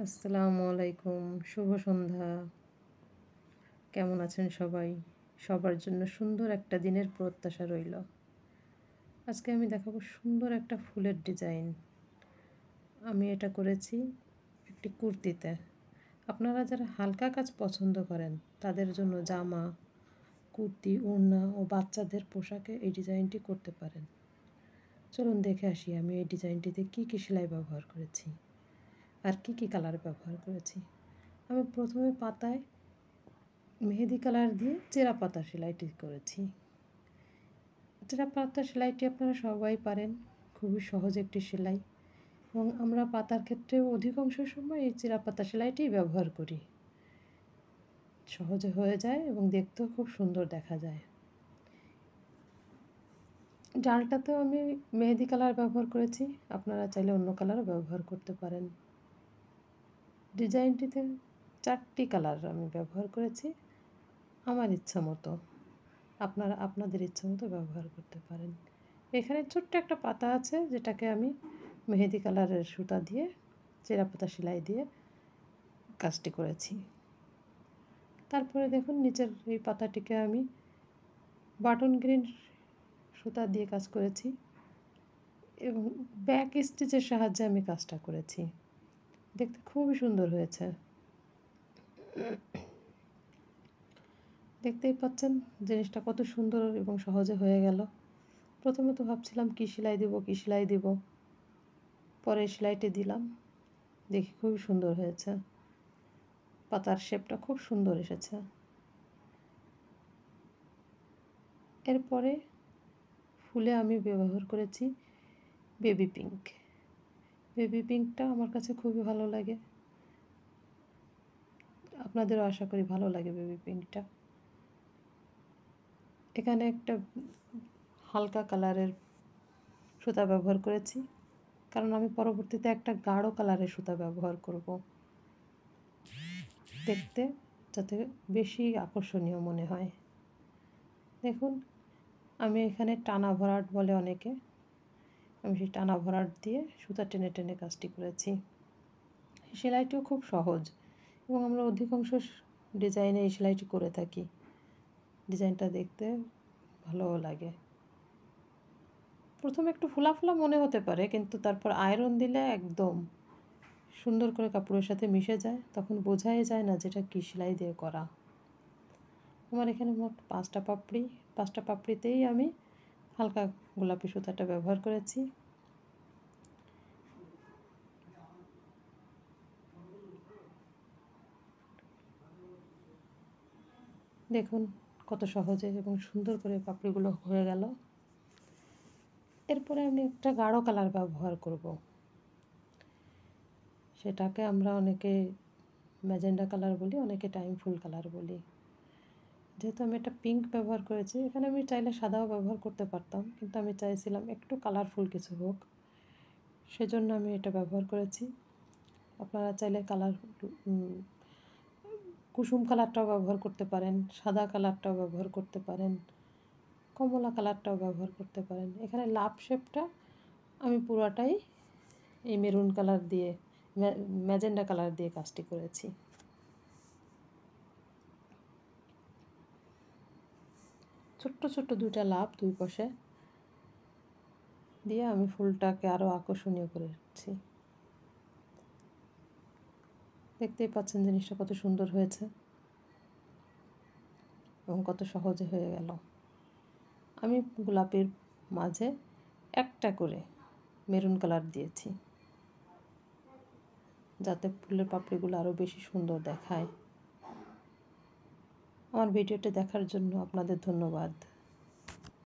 আসসালামু আলাইকুম, শুভ সন্ধ্যা। কেমন আছেন সবাই? সবার জন্য সুন্দর একটা দিনের প্রত্যাশা রইল। আজকে আমি দেখাবো সুন্দর একটা ফুলের ডিজাইন। আমি এটা করেছি একটি কুর্তিতে। আপনারা যারা হালকা কাজ পছন্দ করেন তাদের জন্য জামা, কুর্তি, ওড়না ও বাচ্চাদের পোশাকে এই ডিজাইনটি করতে পারেন। চলুন দেখে আসি আমি এই ডিজাইনটিতে কী কী সেলাই ব্যবহার করেছি আর কী কী কালার ব্যবহার করেছি। আমি প্রথমে পাতায় মেহেদি কালার দিয়ে চেরা পাতা সেলাইটি করেছি। চেরা পাতা সেলাইটি আপনারা সবাই পারেন, খুবই সহজ একটি সেলাই এবং আমরা পাতার ক্ষেত্রে অধিকাংশ সময় এই চেরা পাতা সেলাইটিই ব্যবহার করি। সহজে হয়ে যায় এবং দেখতেও খুব সুন্দর দেখা যায়। ডালটাতেও আমি মেহেদি কালার ব্যবহার করেছি, আপনারা চাইলে অন্য কালারও ব্যবহার করতে পারেন। ডিজাইনটিতে 4টি কালার আমি ব্যবহার করেছি, আমার ইচ্ছা মতো। আপনারা আপনাদের ইচ্ছা মতো ব্যবহার করতে পারেন। এখানে ছোট্ট একটা পাতা আছে যেটাকে আমি মেহেদি কালারের সুতা দিয়ে চেরা পাতা সেলাই দিয়ে কাজটি করেছি। তারপরে দেখুন নিচের এই পাতাটিকে আমি বাটন গ্রিন সুতা দিয়ে কাজ করেছি এবং ব্যাক স্টিচের সাহায্যে আমি কাজটা করেছি। দেখতে খুবই সুন্দর হয়েছে। দেখতেই পাচ্ছেন জিনিসটা কত সুন্দর এবং সহজে হয়ে গেল। প্রথমে তো ভাবছিলাম কী সেলাই দিব, পরে সেলাইটি দিলাম, দেখি খুবই সুন্দর হয়েছে। পাতার শেপটা খুব সুন্দর এসেছে। এরপরে ফুলে আমি ব্যবহার করেছি বেবি পিঙ্ক। বেবি পিঙ্কটা আমার কাছে খুবই ভালো লাগে, আপনাদেরও আশা করি ভালো লাগে বেবি পিঙ্কটা। এখানে একটা হালকা কালারের সুতা ব্যবহার করেছি, কারণ আমি পরবর্তীতে একটা গাঢ় কালারের সুতা ব্যবহার করব, দেখতে যাতে বেশি আকর্ষণীয় মনে হয়। দেখুন আমি এখানে টানা ভরাট বলে অনেকে, আমি সেই টানা ভরাট দিয়ে সুতা টেনে টেনে কাজটি করেছি। সেলাইটিও খুব সহজ এবং আমরা অধিকাংশ ডিজাইনে এই সেলাইটি করে থাকি। ডিজাইনটা দেখতে ভালোও লাগে। প্রথমে একটু ফোলা ফোলা মনে হতে পারে, কিন্তু তারপর আয়রন দিলে একদম সুন্দর করে কাপড়ের সাথে মিশে যায়, তখন বোঝাই যায় না যেটা কী সেলাই দিয়ে করা। আমার এখানে মোট 5টা পাপড়িতেই আমি হালকা গোলাপি সুতাটা ব্যবহার করেছি। দেখুন কত সহজে এবং সুন্দর করে পাপড়িগুলো হয়ে গেল। এরপরে আমি একটা গাঢ় কালার ব্যবহার করব, সেটাকে আমরা অনেকে ম্যাজেন্ডা কালার বলি, অনেকে টাইম ফুল কালার বলি। যেহেতু আমি একটা পিঙ্ক ব্যবহার করেছি, এখানে আমি চাইলে সাদাও ব্যবহার করতে পারতাম, কিন্তু আমি চাইছিলাম একটু কালারফুল কিছু হোক, সেজন্য আমি এটা ব্যবহার করেছি। আপনারা চাইলে কুসুম কালারটাও ব্যবহার করতে পারেন, সাদা কালারটাও ব্যবহার করতে পারেন, কমলা কালারটাও ব্যবহার করতে পারেন। এখানে লাভ শেপটা আমি পুরোটাই এই মেরুন কালার দিয়ে ম্যাজেন্ডা কালার দিয়ে কাজটি করেছি। ছোট্ট ছোট্ট 2টা লাভ দুই পাশে দিয়ে আমি ফুলটাকে আরও আকর্ষণীয় করেছি। দেখতেই পাচ্ছেন জিনিসটা কত সুন্দর হয়েছে এবং কত সহজে হয়ে গেল। আমি গোলাপের মাঝে একটা করে মেরুন কালার দিয়েছি, যাতে ফুলের পাপড়িগুলো আরও বেশি সুন্দর দেখায়। আমার ভিডিওটি দেখার জন্য আপনাদের ধন্যবাদ।